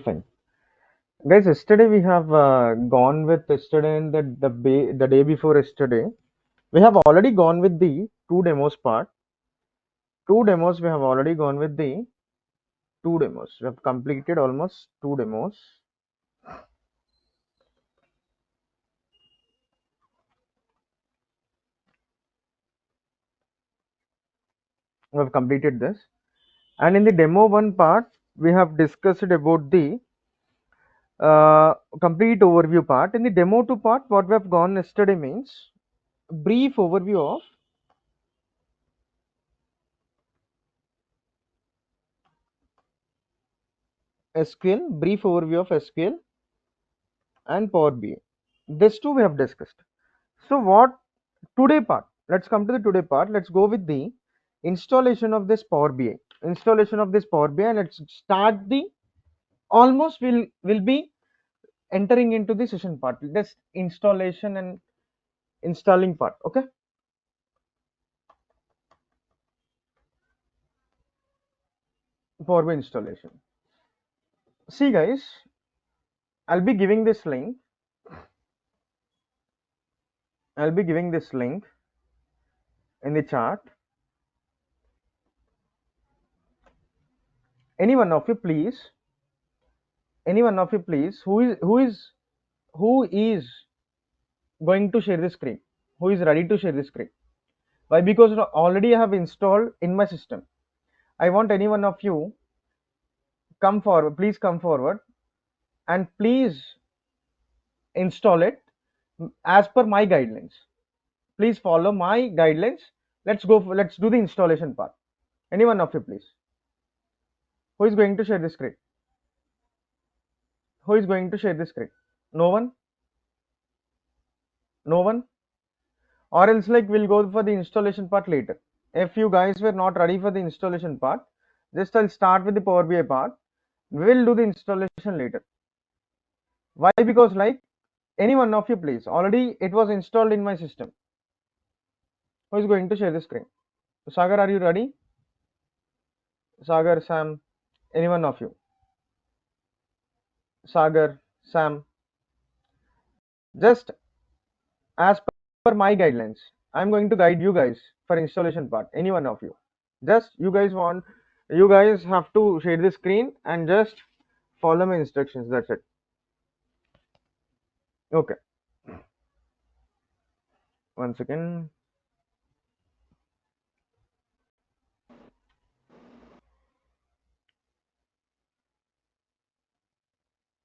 fine. Guys, yesterday we have gone with yesterday and the day before yesterday. We have already gone with the two demos part. Two demos we have already gone with the two demos. We have completed almost two demos. We have completed this. And in the demo one part, we have discussed about the complete overview part. In the demo two part, what we have gone yesterday means brief overview of SQL, brief overview of SQL and Power BI. This two we have discussed. So what today part? Let's come to the today part. Let's go with the installation of this Power BI. Installation of this Power BI. Let's start the almost will be entering into the session part. This installation and installing part. Okay. Power BI installation. See guys, I'll be giving this link. I'll be giving this link in the chat. Any one of you please who is going to share the screen, who is ready to share the screen. Why? Because already I have installed in my system. I want any one of you come forward, please come forward and please install it as per my guidelines. Please follow my guidelines. Let's do the installation part. Any one of you please, who is going to share the screen? Who is going to share the screen? No one? No one? Or else like we'll go for the installation part later. If you guys were not ready for the installation part, just I'll start with the Power BI part. We will do the installation later. Why? Because like any one of you please, already it was installed in my system. Who is going to share the screen? Sagar, are you ready? Sagar, Sam, any one of you? Sagar, Sam, just as per my guidelines, I'm going to guide you guys for installation part. Any one of you, just you guys have to share the screen and just follow my instructions. That's it. Okay, one second.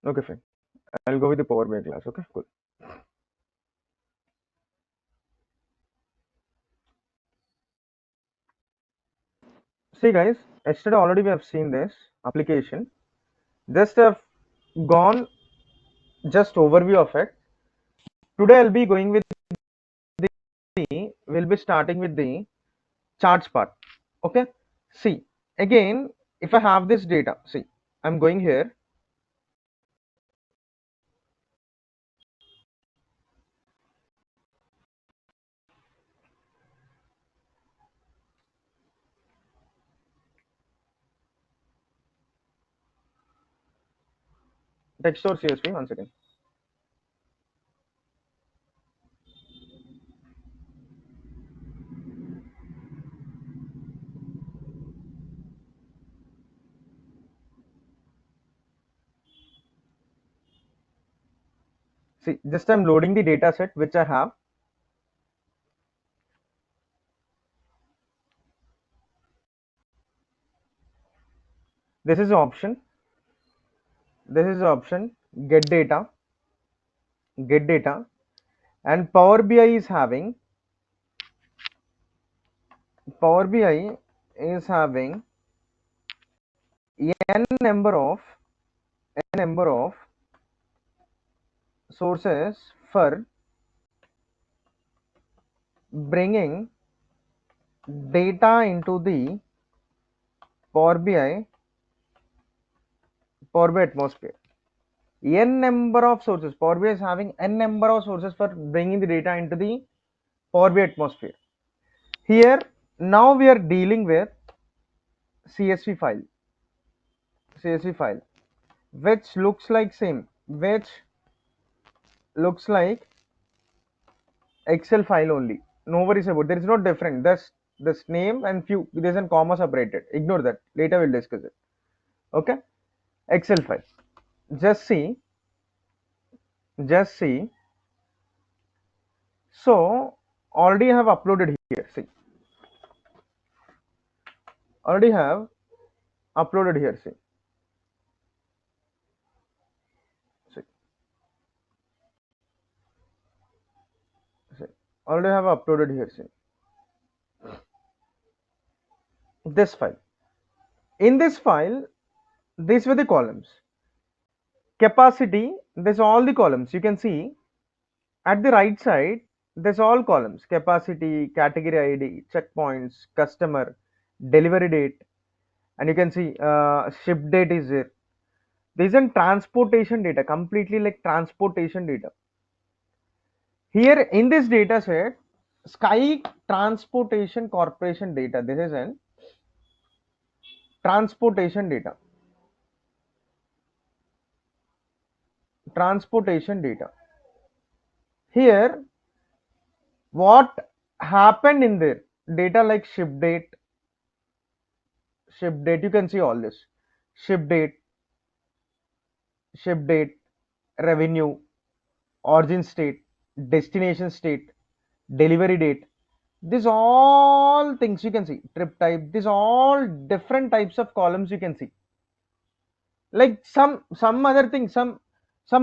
Okay, fine. I'll go with the Power BI class. Okay, cool. See guys, yesterday already we have seen this application. Just have gone just overview of it. Today I'll be going with we'll be starting with the charts part. Okay, see again, if I have this data, see I'm going here. Text or CSV, one second. See, just I'm loading the data set which I have. This is the option. This is the option. Get data. Get data. And Power BI is having n number of sources for bringing data into the Power BI atmosphere. N number of sources. Power BI is having n number of sources for bringing the data into the Power BI atmosphere. Here now we are dealing with CSV file. which looks like same, which looks like Excel file only. No worries about, there is no different. This name and few, there's a comma separated. Ignore that. Later we'll discuss it. Okay. Excel file. Just see. Just see. So already I have uploaded here. See. Already have uploaded here. See. See. See. Already have uploaded here. See. This file. In this file, these were the columns. Capacity, there's all the columns. You can see at the right side, there's all columns: capacity, category ID, checkpoints, customer, delivery date, and you can see ship date is there. This is transportation data, completely like transportation data. Here in this data set, Sky Transportation Corporation data. This is an transportation data. Transportation data. Here, what happened in there? Data like ship date. You can see all this: ship date, ship date, revenue, origin state, destination state, delivery date. These all things you can see. Trip type. These all different types of columns you can see. Like some other things, some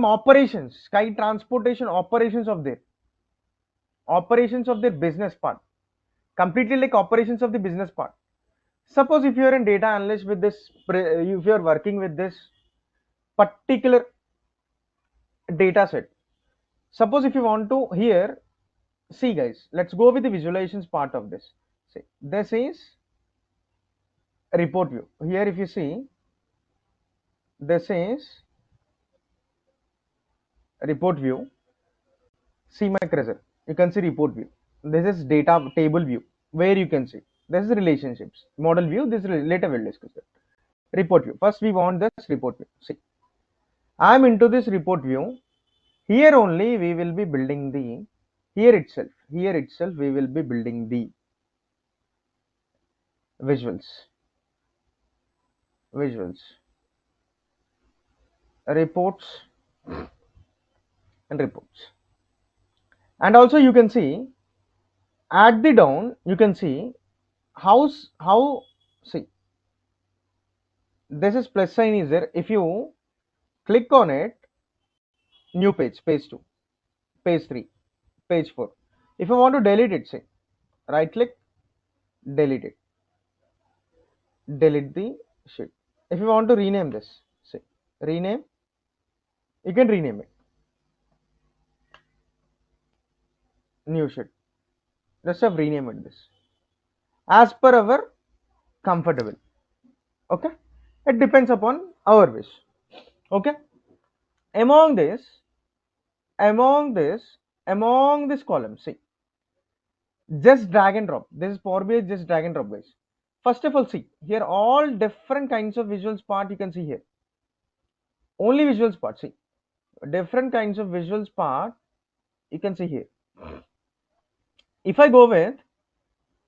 operations, Sky Transportation operations of their business part, completely like operations of the business part. Suppose if you are a data analyst with this, if you are working with this particular data set. Suppose if you want to here, see guys, let's go with the visualizations part of this. See, this is report view. Here if you see, this is report view. See my cursor, you can see report view. This is data table view, where you can see this is relationships. Model view, this is later we'll discuss it. Report view. First we want this report view. See, I'm into this report view. Here only we will be building the, here itself we will be building the visuals, reports and reports. And also you can see at the down, you can see how, see, this is plus sign is there. If you click on it, new page, page 2, page 3, page 4. If you want to delete it, say right click, delete it, delete the sheet. If you want to rename this, say rename, you can rename it, new sheet. Just have renamed this as per our comfortable. Okay, it depends upon our wish. Okay, among this column, see, just drag and drop. This is Power BI, just drag and drop guys. First of all, see here all different kinds of visuals part you can see here. Only visuals part, see, different kinds of visuals part you can see here. If I go with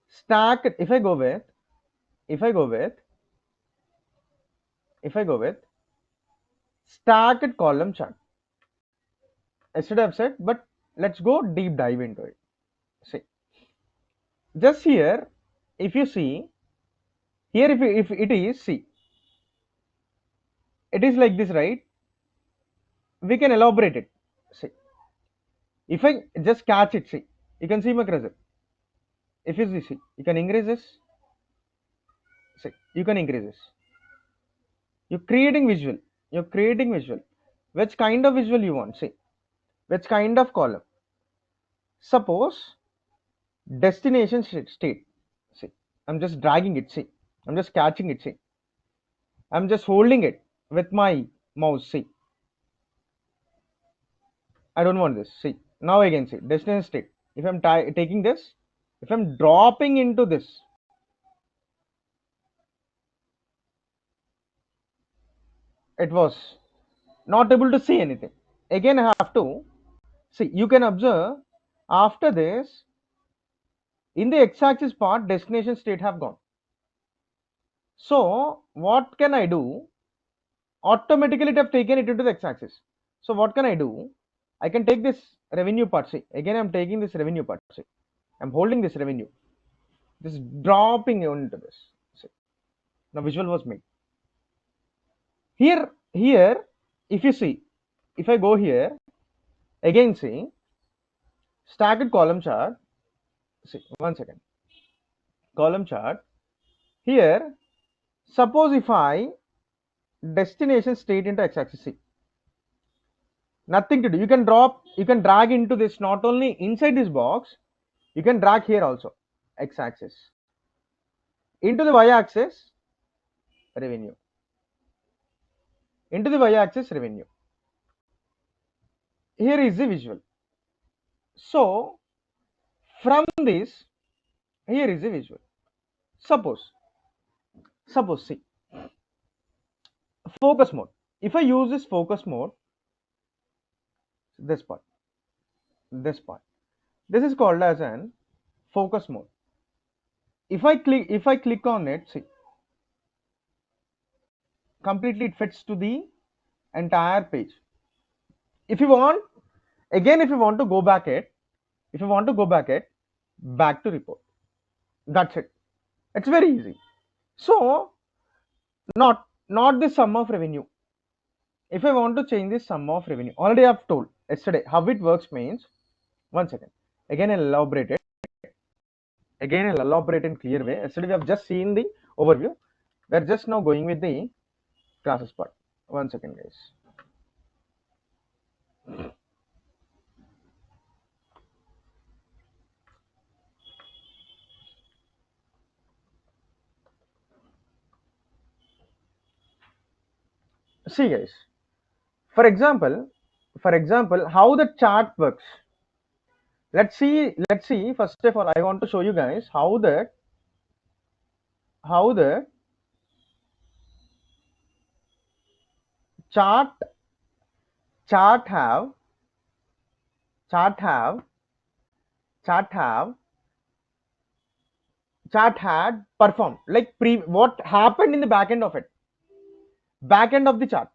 stack, if I go with stacked column chart, I should have said, but let's go deep dive into it. See, just here, if you see here, if it is, see, it is like this, right? We can elaborate it. See, if I just catch it, see, you can see my cursor. If you see, you can increase this. See, you can increase this. You're creating visual. Which kind of visual you want? See, which kind of column? Suppose destination state. See, I'm just dragging it. See, I'm just catching it. See, I'm just holding it with my mouse. See, I don't want this. See, now again, see, destination state. If I'm taking this, if I'm dropping into this, it was not able to see anything. Again I have to see, you can observe after this in the x-axis part destination state have gone. So what can I do? Automatically it have taken it into the x-axis. So what can I do? I can take this revenue part. See, again I'm taking this revenue part. See, I'm holding this revenue, this dropping into this. See, now visual was made. Here, if you see, if I go here, again see, stacked column chart. See, 1 second. Column chart. Here, suppose if I destination state into x-axis, see, nothing to do. You can drag into this, not only inside this box, you can drag here also, x-axis. Into the y-axis, revenue. Into the y-axis, revenue. Here is the visual. So, from this, here is the visual. Suppose, see, focus mode. If I use this focus mode, this part, this is called as an focus mode. If I click on it, see, completely it fits to the entire page. If you want, again, if you want to go back it, back to report. That's it. It's very easy. So, not the sum of revenue. If I want to change this sum of revenue, already I've told yesterday how it works means. 1 second. Again, I'll elaborate it. Again, I'll elaborate in clear way. Yesterday we have just seen the overview. We're just now going with the classes part. 1 second, guys. See, guys. For example, how the chart works. Let's see. First of all, I want to show you guys how the chart have had performed, like what happened in the back end of it, back end of the chart.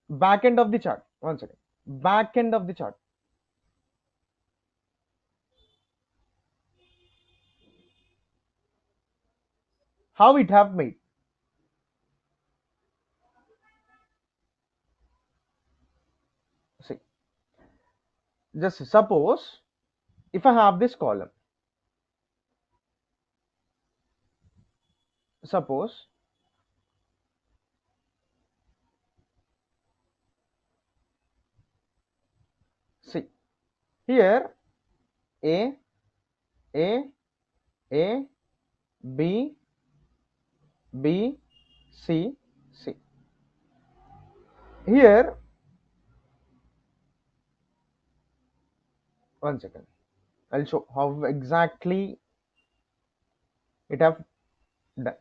1 second. Back end of the chart. How it have made. See, just suppose if I have this column, suppose see here A, A, A, B, B, C, C. Here, 1 second. I'll show how exactly it have done.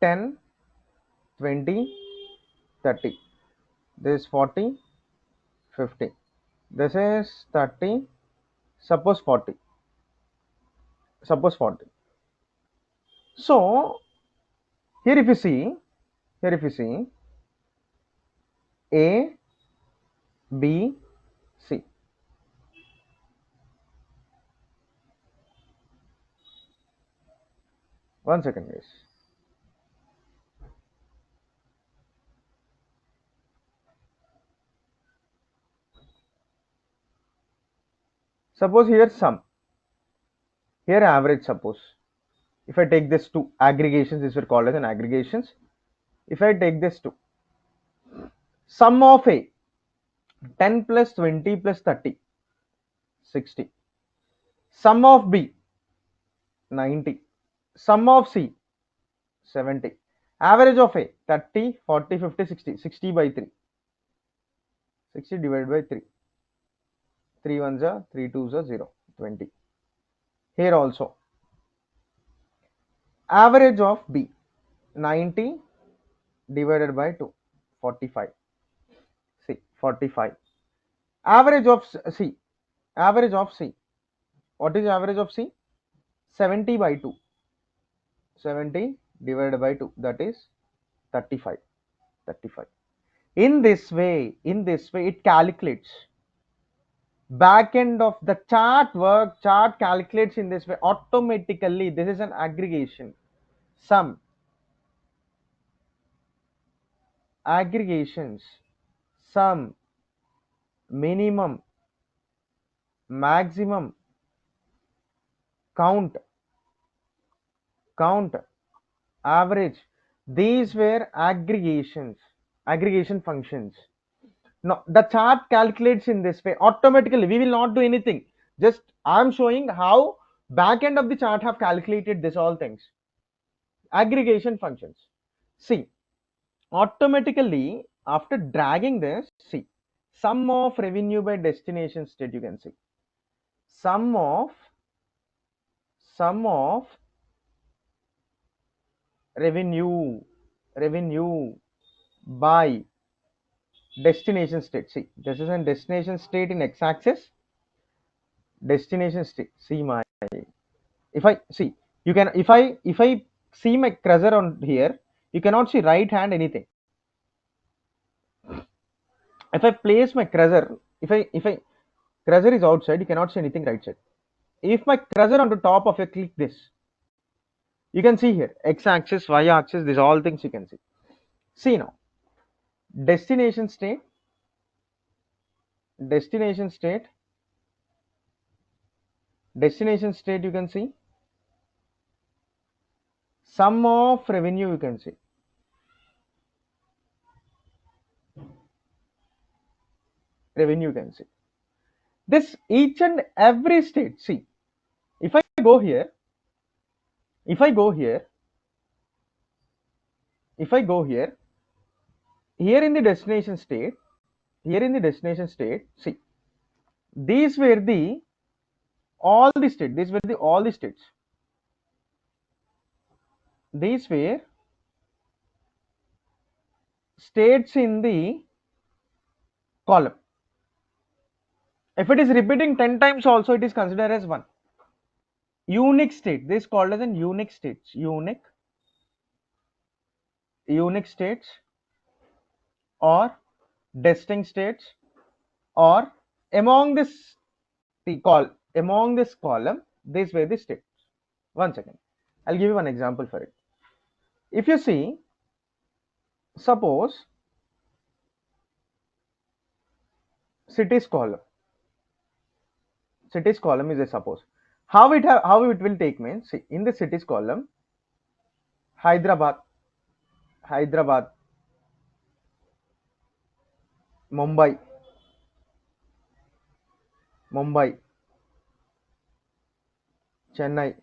10, 20, 30. This is 40, 50. This is 30. Suppose 40. So here if you see, A, B, C. One second, guys. Suppose here sum, here average. Suppose if I take this two aggregations, this were called as an aggregations. If I take this two, sum of A, 10 plus 20 plus 30, 60. Sum of B, 90. Sum of C, 70. Average of A, 30, 40, 50, 60. 60 by 3. 60 divided by 3. 3 ones are 3 twos are 0. 20. Here also. Average of B, 90 divided by 2. 45. See, 45. Average of C. Average of C. What is average of C? 70 by 2. 70 divided by 2. That is 35. 35. In this way, it calculates. Back end of the chart calculates in this way automatically. This is an aggregation. Sum, aggregations, sum, minimum, maximum, count, average. These were aggregation functions. Now the chart calculates in this way automatically. We will not do anything. Just I'm showing how back end of the chart have calculated this all things. Aggregation functions. See, automatically after dragging this, see, sum of revenue by destination state, you can see sum of revenue by destination state. See, this is a destination state in x-axis, destination state. See my, if I see, you can, if I see my cursor on here, you cannot see right hand anything. If I place my cursor, if I cursor is outside, you cannot see anything right side. If my cursor on the top of it, click this, you can see here x-axis, y-axis, these all things you can see. See now, destination state, destination state, destination state, you can see sum of revenue, you can see revenue, you can see this each and every state. See, if I go here, if I go here, if I go here, here in the destination state, here in the destination state, see, these were the all the states, these were the all the states, these were states in the column. If it is repeating 10 times also, it is considered as one. Unique state, this is called as an unique states, unique states or distinct states, or among this among this column, these were the states. One second, I'll give you one example for it. If you see, suppose cities column is a suppose. How it will take means, see, in the cities column, Hyderabad, Mumbai, Chennai.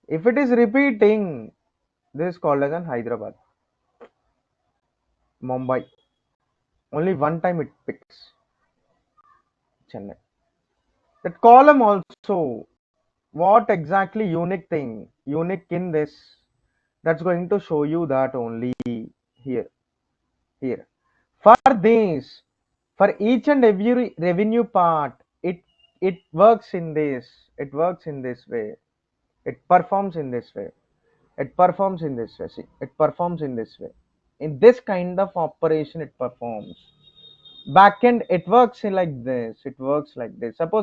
If it is repeating, this is called as an Hyderabad, Mumbai. Only one time it picks Chennai. That column also, what exactly unique thing, unique in this, that's going to show you that only here. For this, for each and every revenue part, it works in this, way, it performs in this way, see, it performs in this way. In this kind of operation, it performs. Backend, it works in like this, suppose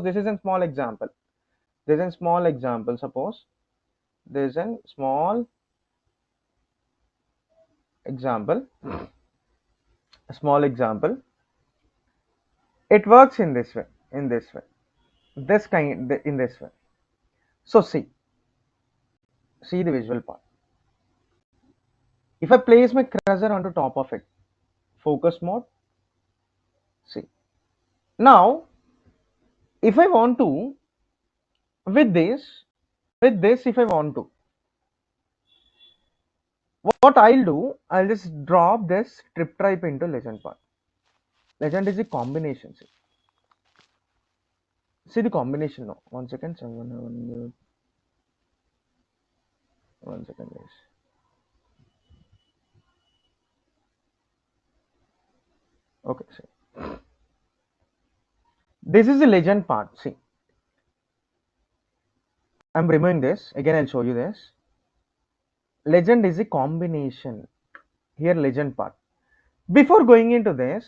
this is a small example, suppose there's a small example, it works in this way, in this way. So see the visual part. If I place my cursor on the top of it, focus mode, see. Now, if I want to, with this, if I want to, what I'll do, I'll just drop this trip type into legend part. Legend is a combination. See the combination now. One second, one second, guys. Okay, see. This is the legend part. See, I'm removing this. Again, I'll show you this. Legend is a combination. Here, legend part. Before going into this,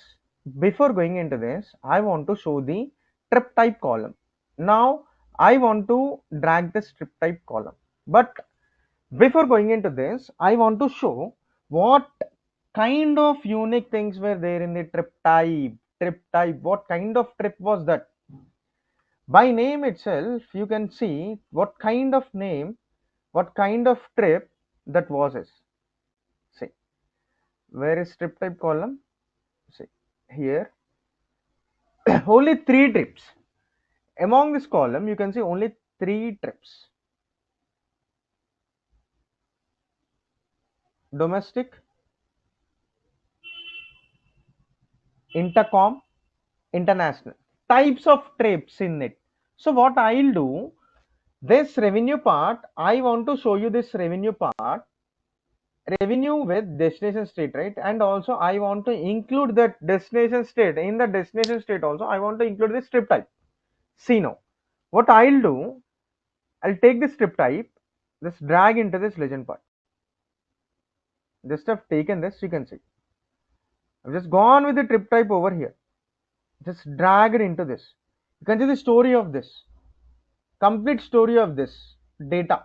I want to show the trip type column. Now, I want to drag this trip type column. But before going into this, I want to show what kind of unique things were there in the trip type. Trip type, what kind of trip was that? By name itself, you can see what kind of name, what kind of trip that was is. See, where is trip type column? See, here, only 3 trips. Among this column, you can see only 3 trips. Domestic, intercom, international. Types of trips in it. So what I'll do, this revenue part, I want to show you this revenue part, revenue with destination state, right? And also I want to include that destination state. In the destination state also, I want to include this trip type. See now, what I'll do, I'll take this trip type, just drag into this legend part. Just have taken this, you can see. I've just gone with the trip type over here. Just drag it into this. You can see the story of this. Complete story of this data.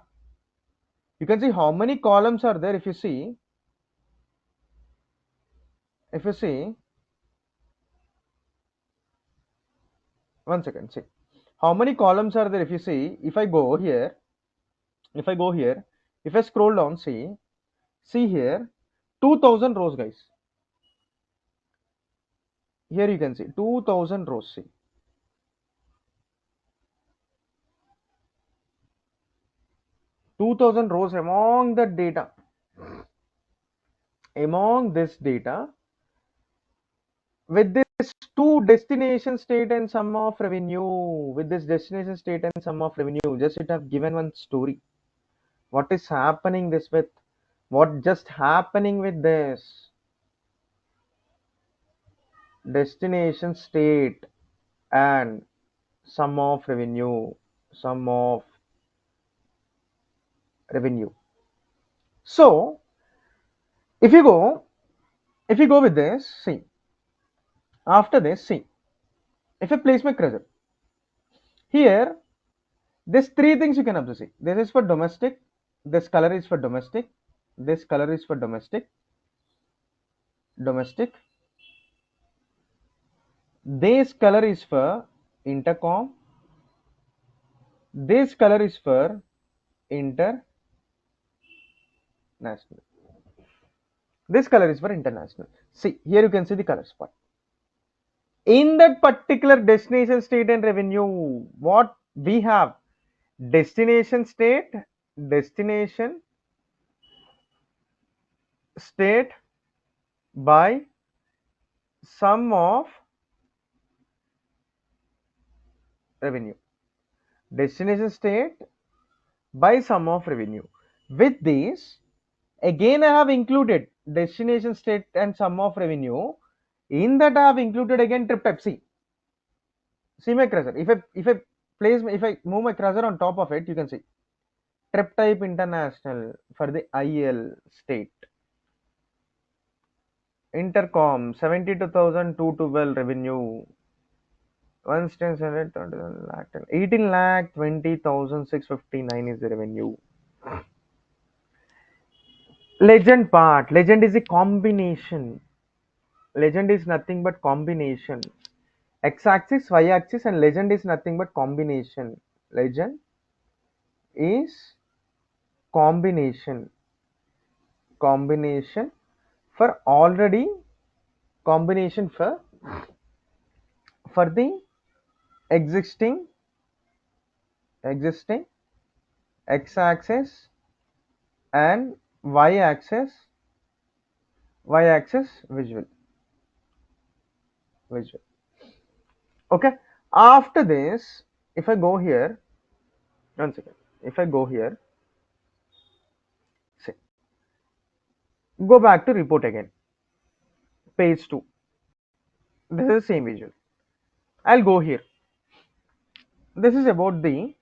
You can see how many columns are there if you see. If you see, one second, see. How many columns are there if you see? If I go here, if I scroll down, see here, 2000 rows, guys. Here you can see 2000 rows, see. 2000 rows among the data. Among this data, with this 2 destination state and sum of revenue, with this destination state and sum of revenue, just it have given one story. What is happening this with? What just happening with this? Destination state and sum of revenue, sum of revenue. So if you go with this, see, after this, see, if I place my cursor here, there's 3 things you can observe. See, this is for domestic, this color is for domestic, this color is for domestic, this color is for intercom, this color is for international, this color is for international. See, here you can see the color spot. In that particular destination state and revenue, what we have? Destination state, destination state by sum of revenue. Destination state by sum of revenue. With this, again I have included destination state and sum of revenue. In that I have included again trip type. See my cursor. If I move my cursor on top of it, you can see trip type international for the IL state. Intercom 72,212 revenue. 18 lakh 20,659 is the revenue. Legend part. Legend is a combination. Legend is nothing but combination. X-axis, Y-axis, and legend is nothing but combination. Legend is combination. Combination for already combination for the existing x-axis and y-axis visual. Okay, after this, if I go here, one second, if I go here, see, go back to report again, page 2. This is the same visual. I'll go here. This is about the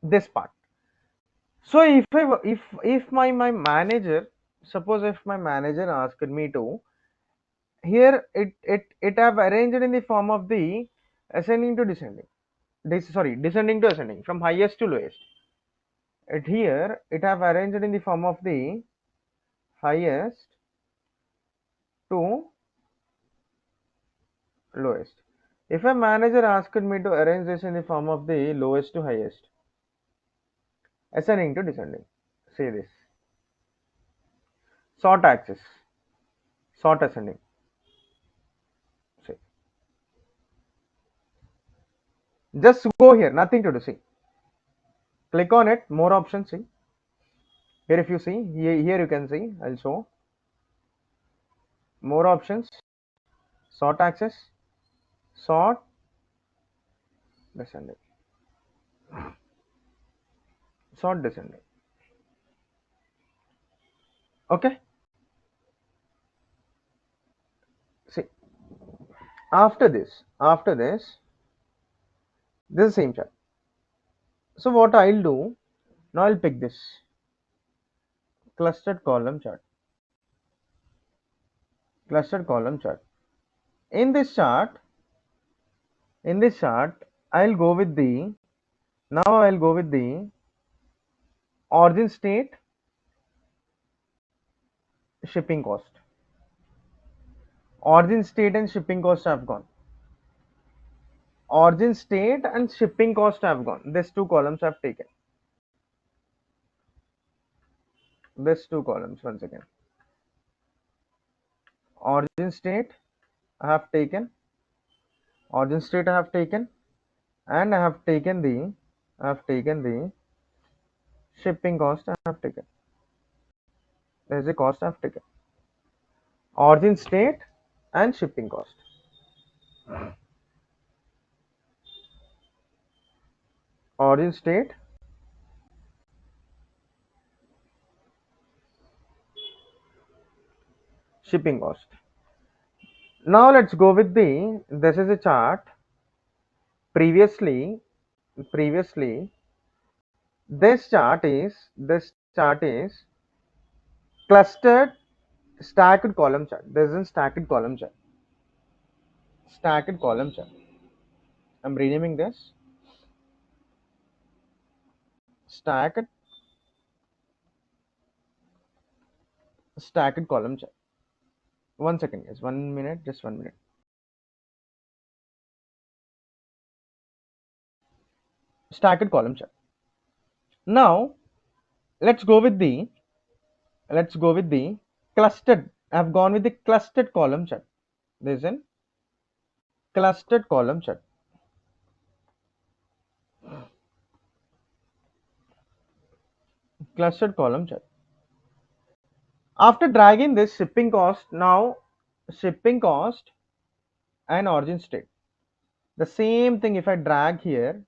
this part. So if my manager, suppose if my manager asked me to, here it have arranged in the form of the ascending to descending. Descending to ascending from highest to lowest. It here it have arranged in the form of the highest to lowest. If a manager asked me to arrange this in the form of the lowest to highest, ascending to descending, say this sort axis, sort ascending, say just go here, nothing to do. See, click on it, more options. See here, if you see here you can see also more options, sort axis, sort descending, sort descending. Okay, see this is same chart. So what I'll do now, I'll pick this clustered column chart. Clustered column chart. In this chart, I'll go with the origin state, shipping cost. Origin state and shipping cost have gone. Origin state and shipping cost have gone. These two columns have taken. These two columns once again. Origin state I have taken. Origin state I have taken, and I have taken the shipping cost I have taken. There is a cost I have taken. Origin state and shipping cost. Origin state, shipping cost. Now let's go with this is a chart. Previously this chart is clustered stacked column chart. This is a stacked column chart. Stacked column chart. I'm renaming this stacked column chart. 1 second, guys. 1 minute, just 1 minute. Stacked column chart. Now let's go with the clustered. I've gone with the clustered column chart. There's a clustered column chart. Clustered column chart. After dragging this shipping cost, now shipping cost and origin state. The same thing if I drag here,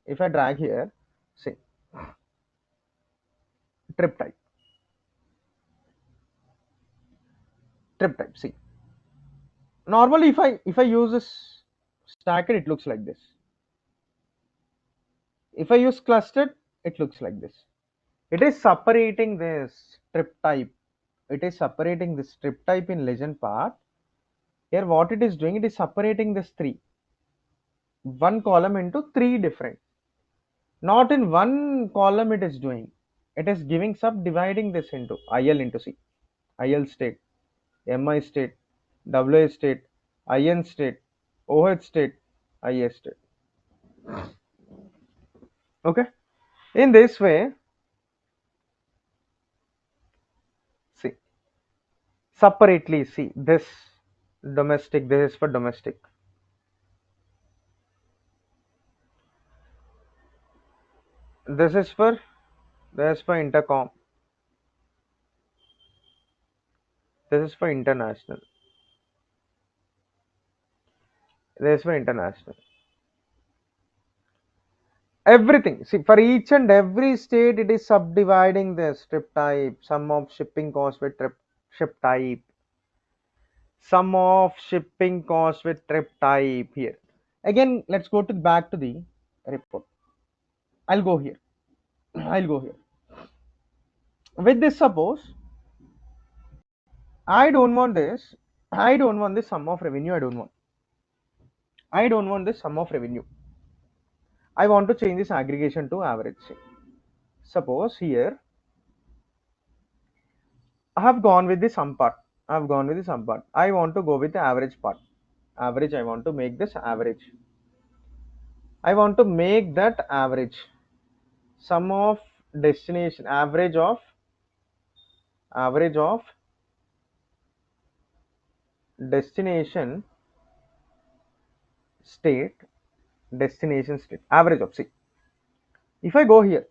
see trip type. See, normally if I use this stacked, it looks like this. If I use clustered, it looks like this. It is separating this trip type. It is separating this trip type in legend part. Here what it is doing, it is separating this one column into three different. Not in one column it is doing. It is giving subdividing this into IL into C. IL state, MI state, WA state, IN state, OH state, IA state. Okay. In this way, see, separately see this domestic, this is for domestic. This is for intercom. This is for international. This is for international. Everything, see, for each and every state it is subdividing the trip type, sum of shipping cost with trip ship type. Sum of shipping cost with trip type here. Again, let's go to back to the report. I'll go here. I'll go here. With this, suppose I don't want this. I don't want this sum of revenue. I don't want. I don't want this sum of revenue. I want to change this aggregation to average. Suppose here I have gone with the sum part. I have gone with the sum part. I want to go with the average part. Average. I want to make this average. I want to make that average. Sum of destination. Average of destination state. Destination state. Average of. See. If I go here.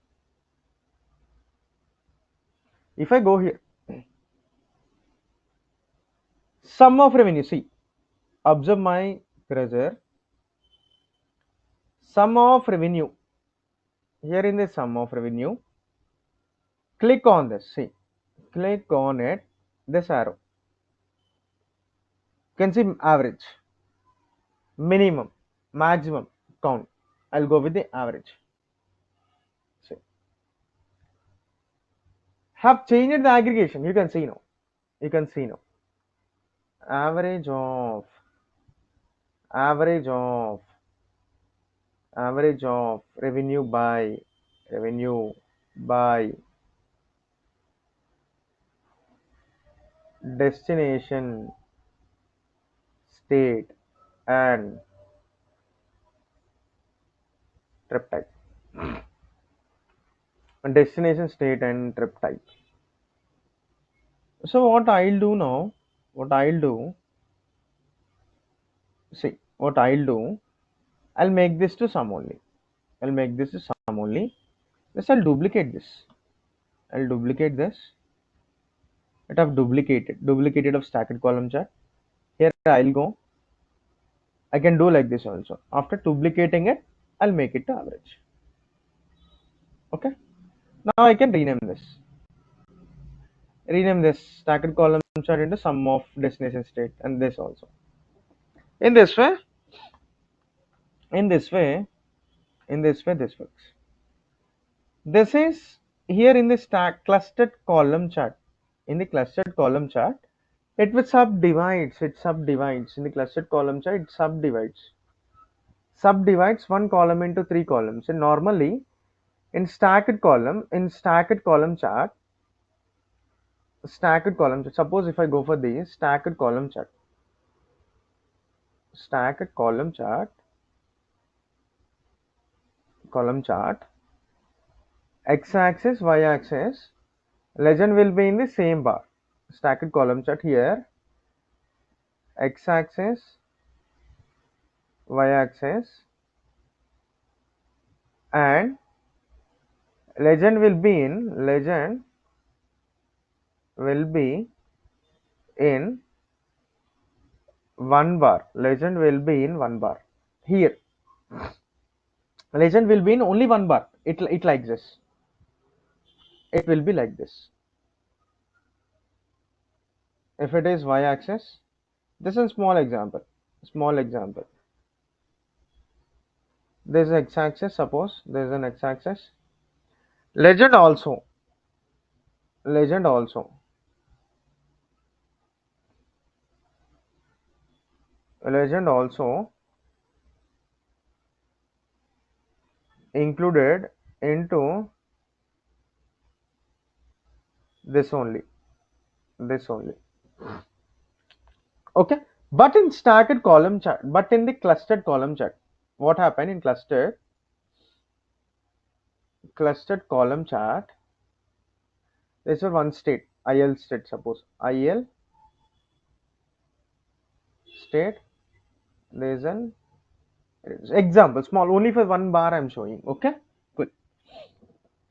If I go here. Sum of revenue. See. Observe my cursor. Sum of revenue. Here in the sum of revenue, click on this. See, click on it. This arrow. You can see average, minimum, maximum count. I'll go with the average. See, have changed the aggregation. You can see now. You can see now. Average of average of average of revenue by destination state and trip type. Destination state and trip type. So what I'll do now, what I'll do, see, what I'll do, I'll make this to sum only. I'll make this to sum only. This I'll duplicate this. I'll duplicate this. It have duplicated of stacked column chart. Here I'll go. I can do like this also. After duplicating it, I'll make it to average. Okay. Now I can rename this. Rename this stacked column chart into sum of destination state and this also. In this way, in this way, in this way, this works. This is here in the stack clustered column chart. In the clustered column chart, it will subdivides. It subdivides in the clustered column chart. It subdivides one column into three columns. And normally, in stacked column chart, Suppose if I go for the stacked column chart, column chart, x-axis, y-axis, legend will be in the same bar. Stacked column chart here, x-axis, y-axis, and legend will be in one bar. Legend will be in one bar. Here, legend will be in only one bar. It like this. It will be like this. If it is y-axis, this is a small example. There's an x-axis. Suppose there's an x-axis. Legend also. Legend also included into this only. Okay, but in stacked column chart, but in the clustered column chart, what happened in clustered column chart? This is one state, IL state. Suppose IL state. There's an example, small, only for one bar I'm showing. Okay, good.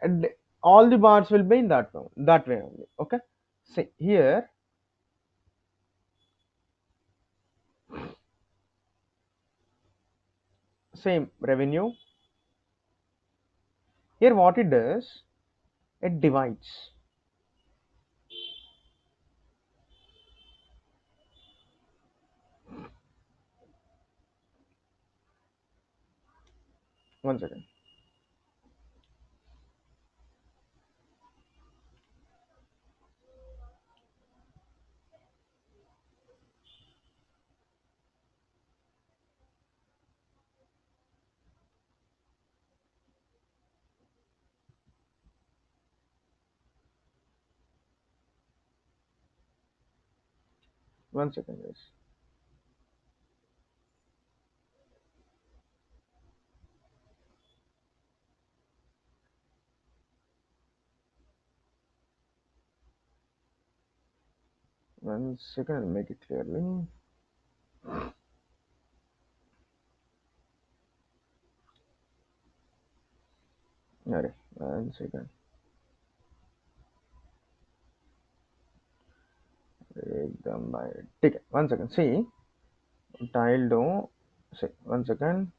And all the bars will be in that way only. Okay, see here. Same revenue. Here what it does, it divides. One second. One second, guys. One second, I'll make it clearly. Alright, one second. एकदम by ठीक है. One second. See, tile do. See, one second.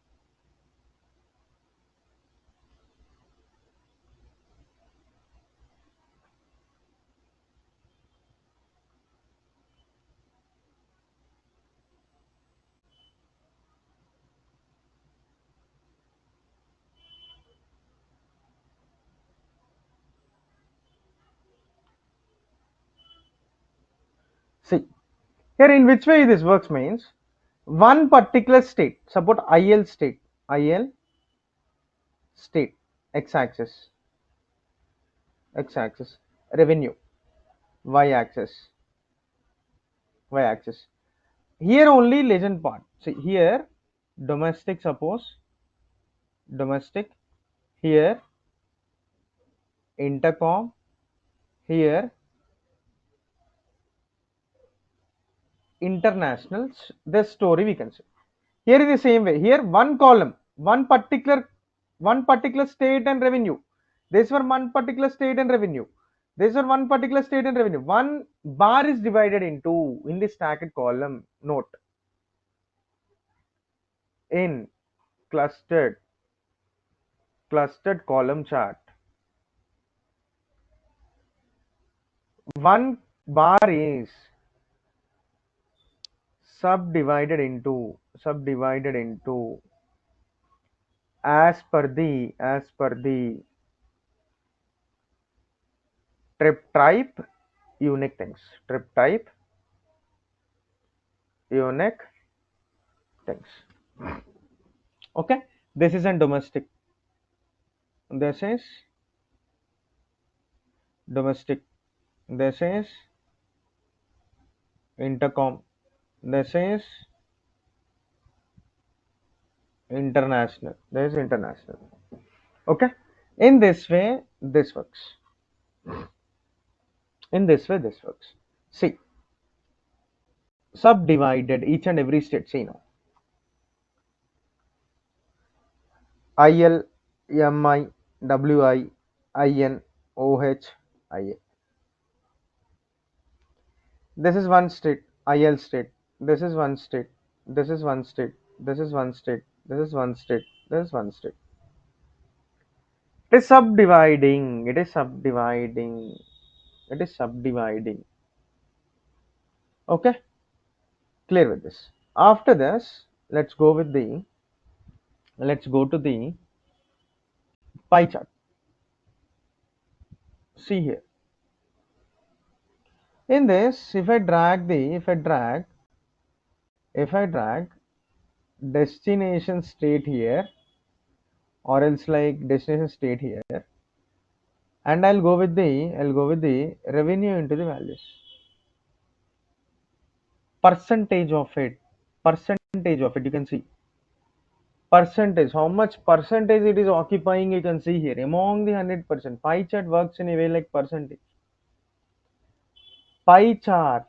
See, here in which way this works means one particular state, suppose IL state, IL state, x-axis, x-axis, revenue, y-axis, y-axis. Here only legend part. See here, domestic, suppose domestic, here intercom, here international. This story we can say. Here is the same way. Here one column, one particular state and revenue. This one particular state and revenue. This one particular state and revenue. One bar is divided into in the stacked column. Note in clustered column chart. One bar is subdivided into as per the trip type unique things. Trip type unique things. Okay, this is a domestic. This is domestic. This is intercom. This is international. This is international. Okay, in this way this works. In this way this works. See, subdivided each and every state. See now, IL, MI, WI, IN, OH, IA. This is one state, IL state. This is one state. This is one state. This is one state. This is one state. This is one state. It is subdividing. It is subdividing. It is subdividing. Okay, clear with this. After this, let's go with the. Let's go to the pie chart. See here. In this, if I drag destination state here, or else like destination state here, and I'll go with the revenue into the values. Percentage of it, you can see. Percentage, how much percentage it is occupying, you can see here. Among the 100%, pie chart works in a way like percentage. Pie chart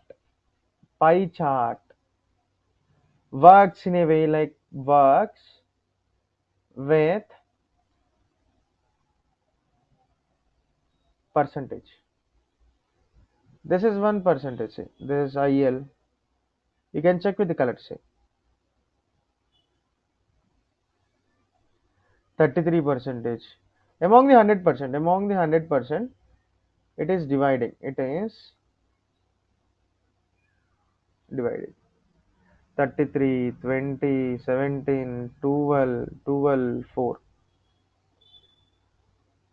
works in a way like works with percentage. This is 1%, say. This is IL. You can check with the color, say. 33%. Among the 100%, it is dividing. It is divided. 33, 20, 17, 12, 12, 4.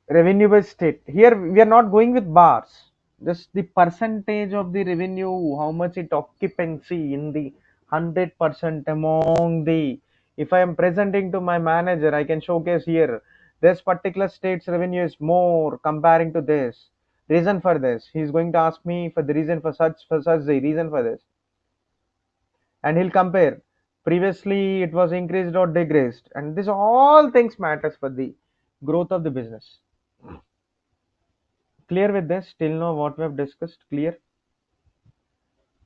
revenue by state. Here we are not going with bars, just the percentage of the revenue, how much it occupancy in the 100% among the, if I am presenting to my manager, I can showcase here this particular state's revenue is more comparing to this, reason for this, he's going to ask me for the reason for such the reason for this, and he'll compare previously it was increased or decreased, and this all things matters for the growth of the business. Clear with this? Till now what we have discussed, clear?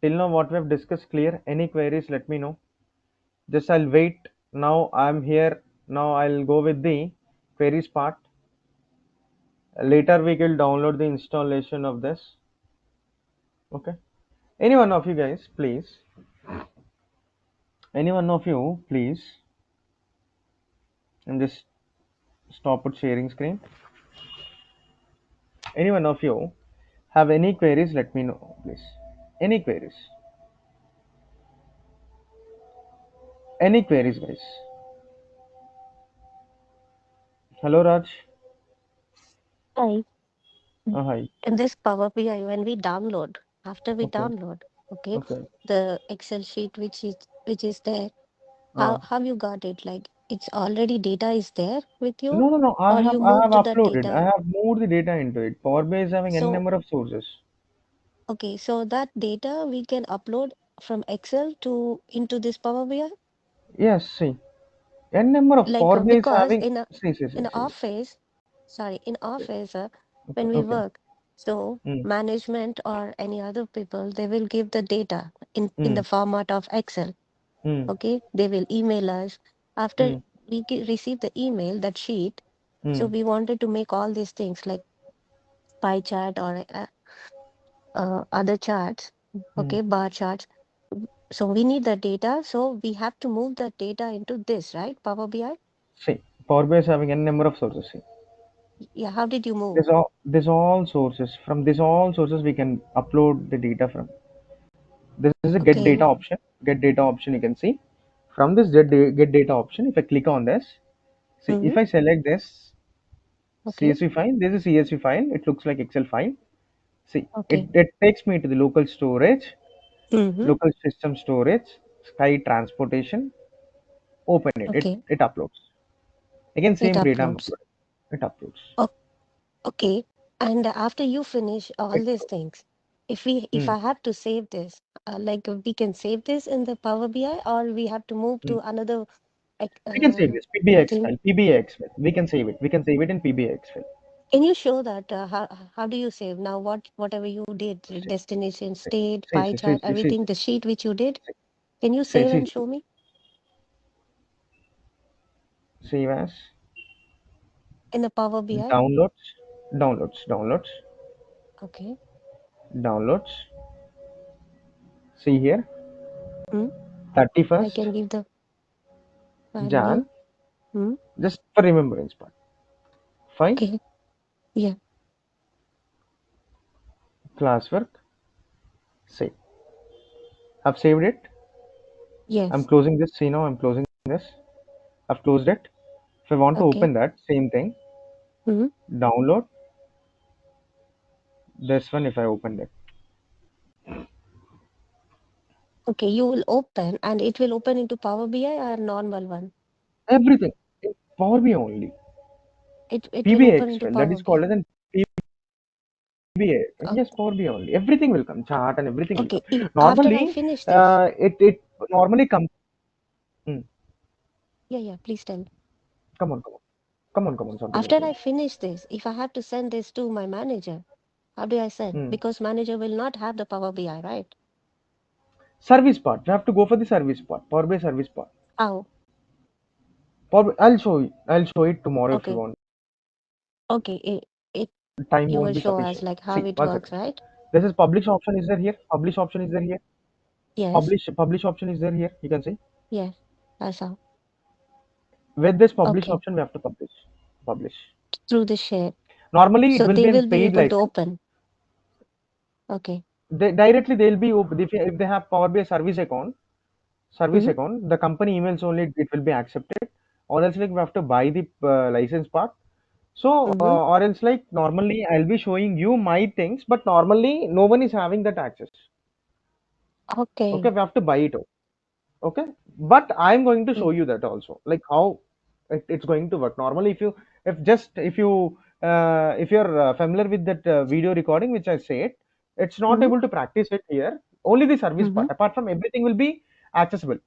Till now what we have discussed, clear? Any queries, let me know. Just I'll wait. Now I'm here. Now I'll go with the queries part. Later we will download the installation of this. Okay. Any one of you guys, please. Any one of you, please. And just stop at sharing screen. Any one of you have any queries, let me know, please. Any queries? Any queries, guys? Hello, Raj. Hi. Hi. In this Power BI, when we download, after we Okay. download, okay, Okay. the Excel sheet which is there, Uh, how you got it? Like it's already data is there with you, No, no, no. or you I have moved the uploaded. I data. have moved the data into it. Power BI is having n So number of sources. okay, so that data we can upload from Excel to into this Power BI. Yes, see, n number of Like Power BI is because having. See, see, see, in see. office, sorry, in office, Okay, when we okay. work, so Mm, management or any other people, they will give the data in mm, the format of Excel. mm, Okay, they will email us after mm, we receive the email, that sheet. So mm, we wanted to make all these things like pie chart or other charts, mm. okay, bar charts. So we need the data, so we have to move the data into this, right, Power BI. See, Power BI is having n number of sources. See, Yeah, how did you move? there's all sources. From this all sources, we can upload the data from. This is a get data Okay. option. Get data option. You can see from this get data option. If I click on this, see Mm-hmm. if I select this Okay. CSV file. This is CSV file. It looks like Excel file. See, Okay. it takes me to the local storage, Mm-hmm. local system storage, Sky transportation. Open it. Okay. It uploads. Again, It same data I'm uploads. uploading. It uploads. O- okay. And after you finish all It, these things, if mm, I have to save this, like we can save this in the Power BI, or we have to move mm. to another like We can save this PBX thing. file. PBX file. We can save it. We can save it in PBX file. Can you show that how do you save now? Whatever you did, the See, destination, state, see, pie see, see, chart, see, see, everything, the sheet which you did, can you see, save see, and see. show me Save as in the Power BI? downloads, downloads, Okay. downloads. See here, Mm, I 31st can give the Jan. value. Mm, Just for remembrance part. 5 okay. Yeah. classwork. Save. I've saved it. I'm Yes. closing this. See now, I'm closing this. I've closed it. If I want to Okay. open that, same thing. Mm, Download this one. If I opened it, okay. You will open and it will open into Power BI or normal one. everything in Power BI only. It will open PBX into file that Power is called BI. as an PBA. Yes, Power BI only. Everything will come. Chart and everything will Okay. come. After I Normally, finish this, it normally comes. Hmm. yeah, yeah. Please tell. Come on, come on, come on, come on. Something you're After saying. I finish this, if I have to send this to my manager, how do I send? Hmm. Because manager will not have the Power BI, right? Service part. We have to go for the service part. Power BI service part. How? I'll show you. I'll show it tomorrow if you Okay. want. Okay. It Time you won't will be show us sufficient. like how See, it one works, second. right? This is publish option. Is there here? Publish option is there here? Yes. Publish option is there here. You can see. Yes. That's how. With this publish Okay. option, we have to publish. Publish. Through the share. Normally, it So will be they in will be paid able to license. open. Okay. Directly they'll be if they have Power BI service Mm-hmm. account, the company emails only it will be accepted. Or else like we have to buy the license part. So, Mm-hmm. or else like normally I'll be showing you my things, but normally no one is having that access. Okay, Okay. we have to buy it out. Okay, but I'm going to show Mm. you that also, like how it's going to work. Normally, if you're familiar with that video recording which I said, it's not Mm-hmm. able to practice it here. Only the service Mm-hmm. part. Apart from everything will be accessible.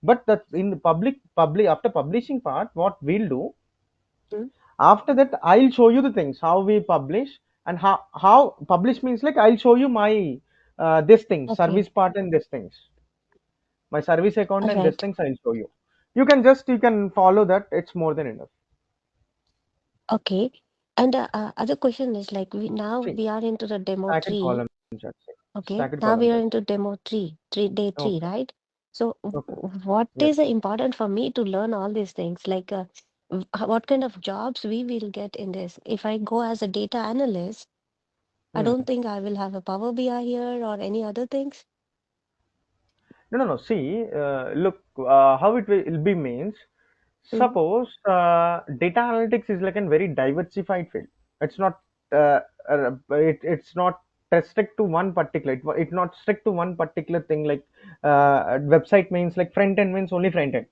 But that in the public after publishing part, what we'll do Mm-hmm. after that, I'll show you the things how we publish and how publish means like I'll show you my this thing Okay. service part and this things my service account All and these right. things I'll show you. You can follow that. It's more than enough. Okay. And other question is like See, we are into the demo stacked three. column chart. See, Okay. stacked Now column we are chart. into demo day three, Okay. right? So Okay. what Yes. is important for me to learn all these things? Like what kind of jobs we will get in this? If I go as a data analyst, I Hmm. don't think I will have a Power BI here or any other things. No, no, no. See, look, how it will be means. Mm-hmm. Suppose data analytics is like a very diversified field. It's not it's not strict to one particular. It's not strict to one particular thing. Like website means like front end means only front end.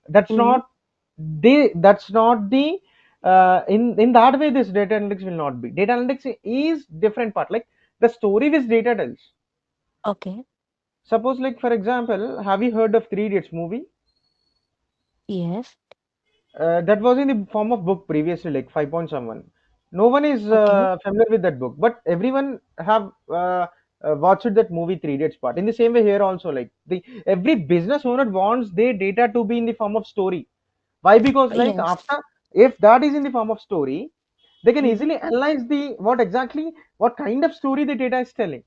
That's Mm-hmm. not That's not the in that way. This data analytics will not be. Data analytics is different part. Like the story which data tells. Okay. Suppose like for example, have you heard of Three Idiots movie? Yes. That was in the form of book previously, like 5 point someone. No one is Okay. familiar with that book, but everyone have watched that movie Three Idiots part. In the same way here also, like the every business owner wants their data to be in the form of story. Why? Because like Yes. after if that is in the form of story, they can Mm-hmm. easily analyze the what kind of story the data is telling.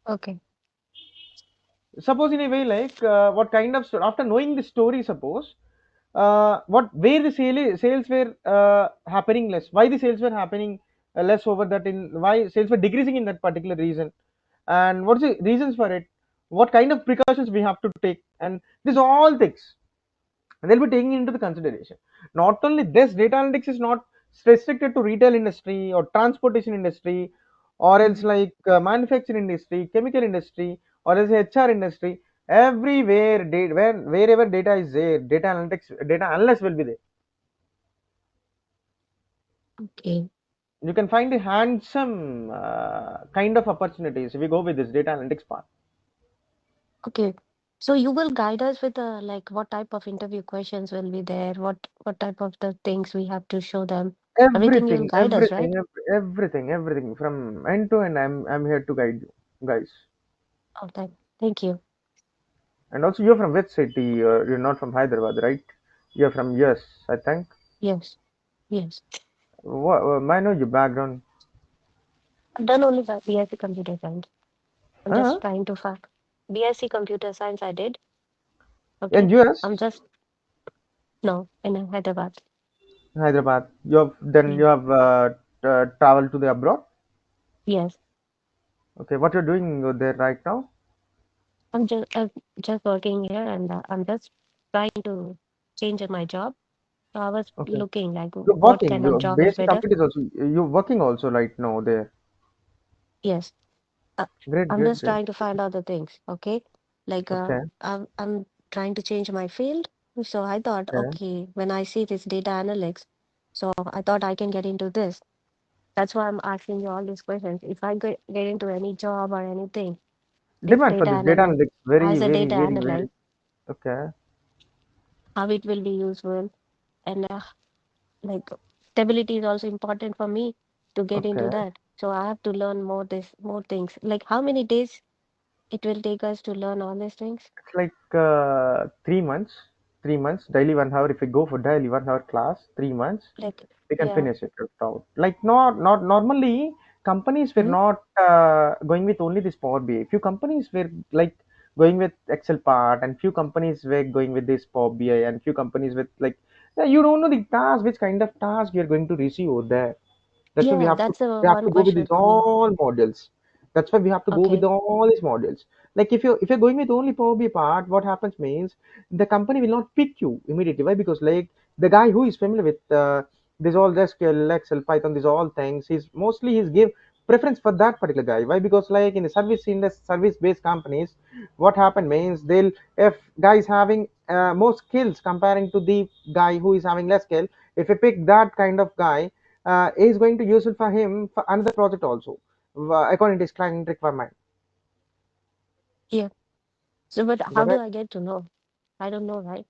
Okay. Suppose in a way like what kind of after knowing the story, suppose what where the sales were happening less, why the sales were happening less over that, in why sales were decreasing in that particular reason, and what's the reasons for it, what kind of precautions we have to take, and these all things and they'll be taking into the consideration. Not only this, data analytics is not restricted to retail industry or transportation industry, or else Mm-hmm. like manufacturing industry, chemical industry, or else HR industry. Everywhere, wherever data is there, data analysts will be there. Okay. You can find a handsome kind of opportunities if you go with this data analytics part. Okay. So you will guide us with like what type of interview questions will be there, what type of the things we have to show them. Everything you'll Everything, guide us, right? everything from end to end. I'm here to guide you, guys. Oh, thank you. And also, you're from which city? You're not from Hyderabad, right? You're from US, I think. Yes. Yes. What? May I know your background? I've done only BSc computer science. I'm Uh, just trying to find BSc computer science I did. in Okay. US, I'm just no in Hyderabad. Hyderabad. You Yeah. have traveled to the abroad. Yes. Okay, what you're doing over there right now? I'm just working here and I'm just trying to change my job. So I was Okay, looking like you're what working. kind of Your job is basic better. computer is also you're working also right now there. Yes. uh, Great, I'm great, just great. trying to find other things. Okay. Like Okay, I'm trying to change my field. So I thought, okay. okay, when I see this data analytics, so I thought I can get into this. That's why I'm asking you all these questions. If I get into any job or anything, this Demand for data this data analyst, analytics very, as a very, data very, very. analyst, Okay, how it will be useful and like stability is also important for me to get into okay. that. So I have to learn more things. Like how many days it will take us to learn all these things? It's like 3 months. 3 months daily 1 hour. If we go for daily 1 hour class, 3 months Like we can yeah. finish it out. Like not normally companies were Mm-hmm. not going with only this Power BI. Few companies were like going with Excel part, and few companies were going with this Power BI, and few companies with like you don't know the task, which kind of task you're going to receive over there. That's why Yeah, that's the we have one to go with question these for me. all modules. That's why we have to go with Okay. all these modules. Like if you're going with only Power BI part, what happens means the company will not pick you immediately. Why? Because like the guy who is familiar with These all SQL, Excel, Python, these all things. He's give preference for that particular guy. Why? Because like in the service based companies, what happen means they'll if guys having more skills comparing to the guy who is having less skill, if you pick that kind of guy, is going to useful for him for another project also, according to his client requirement. Yeah. So, but Got how do it? I get to know? I don't know, right?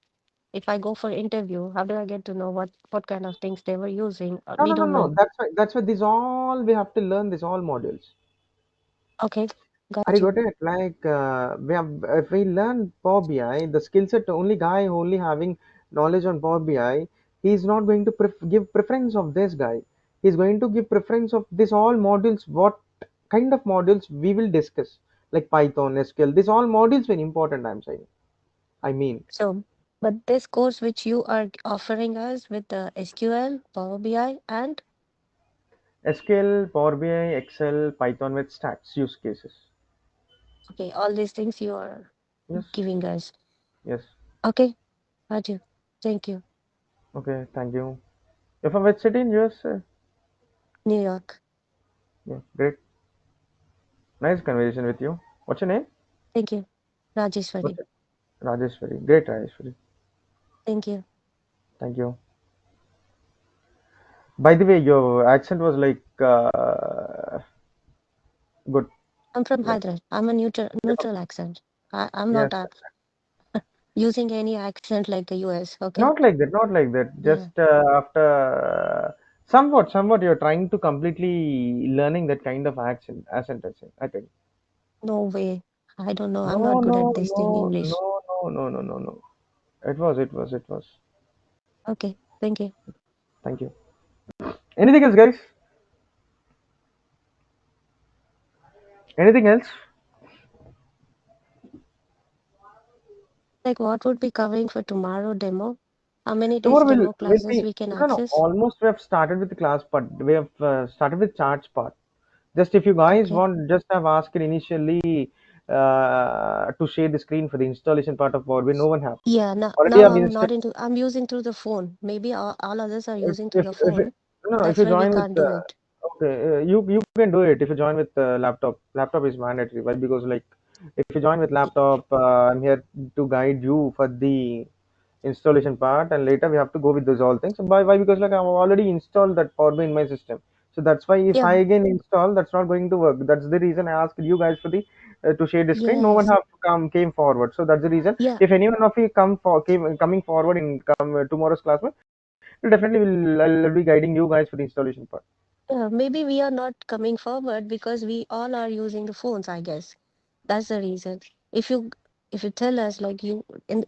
If I go for interview, how do I get to know what kind of things they were using? No, We no, no, don't no. know. That's why these all we have to learn these all modules. Okay, Are got you you. got it? Like we have, if we learn Power BI, the skill set only guy only having knowledge on Power BI, he's not going to give preference of this guy. He's going to give preference of this all modules. What kind of modules we will discuss, like Python, SQL. This all modules very important. I'm saying. I mean, So, but this course which you are offering us with the SQL, Power BI, and SQL, Power BI, Excel, Python with stats use cases. okay, all these things you are Yes, giving us. yes. Okay, got you. Thank you. Okay, thank you. You're from which city in US? New York. Yeah, great. Nice conversation with you. What's your name? Thank you. What's Rajeshwari. it? Rajeshwari. Great, Rajeshwari. Thank you. Thank you. By the way, your accent was like good. I'm from Like, Hyderabad. I'm a neutral accent. I'm yes, not using any accent like the US. Okay. not like that, not like that. Yeah. Just after somewhat, you're trying to completely learning that kind of accent. I think. No way. I don't know. I'm No, not good no, at this no, thing, English. no, no, no, no, no, no. It was. Okay. Thank you. Thank you. Anything else, guys? Anything else? Like, what would be covering for tomorrow demo? How many days Tomorrow demo will classes be we can no, no. access? Almost we have started with the class part. We have started with charts part. Just if you guys Okay. want, just have asked initially to share the screen for the installation part of Power BI. No one have. Yeah. Now, Already now I've I'm installed. not into. I'm using through the phone. Maybe all others are If using through if the if it, phone. no, if That's you why we join with can't do it. okay, you can do it if you join with laptop. Laptop is mandatory, right? Because like if you join with laptop, I'm here to guide you for the installation part, and later we have to go with those all things. Why? Because like I've already installed that Power BI in my system, so that's why if Yeah. I again install, that's not going to work. That's the reason I asked you guys for the to share the screen. No one Yes. have come came forward, so that's the reason. Yeah. If anyone of you coming forward in tomorrow's class, definitely will I'll be guiding you guys for the installation part. Maybe we are not coming forward because we all are using the phones, I guess. That's the reason. If you if you tell us like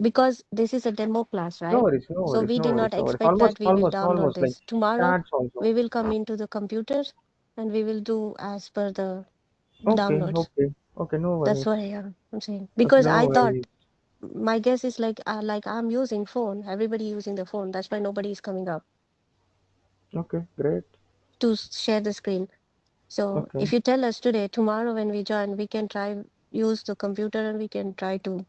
because this is a demo class, No right? worries, no So worries, we no did worries, not no worries. expect Almost, that we will almost, download almost like this. Tomorrow chats also. we will come into the computers and we will do as per the Okay, downloads. okay, okay. No That's worries. what I'm saying. Okay, Because no I thought worries. my guess is like I'm using phone, everybody using the phone. That's why nobody is coming up Okay, great. to share the screen. So Okay, if you tell us today, tomorrow when we join, we can try use the computer and we can try to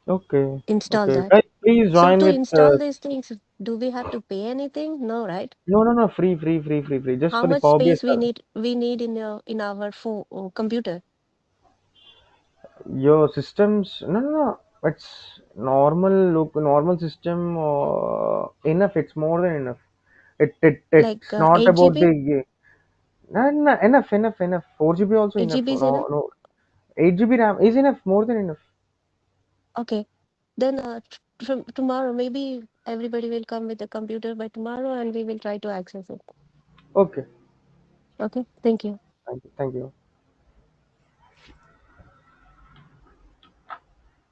okay, install okay. that. Guys, please So join to with. install these things, do we have to pay anything? No, right? No, no, no. Free. Just How for the much Power BI space stuff. we need in our phone computer? Your systems. No, no, no. It's normal system. Enough. It's more than enough. Like It's not 8 about GB? the. No, no, enough. 4 GB also 8 enough. GB is No, enough? no. 8 GB RAM is enough. More than enough. Okay. Then tomorrow maybe everybody will come with the computer by tomorrow and we will try to access it. Okay. Okay. Thank you. Thank you. Thank you.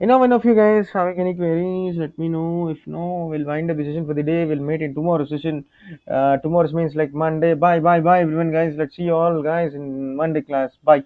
One of you guys having any queries, let me know. If no, we'll wind up the session for the day. We'll meet in tomorrow's session. Tomorrow's means like Monday. Bye, bye, bye, everyone, guys. Let's see you all, guys, in Monday class. Bye.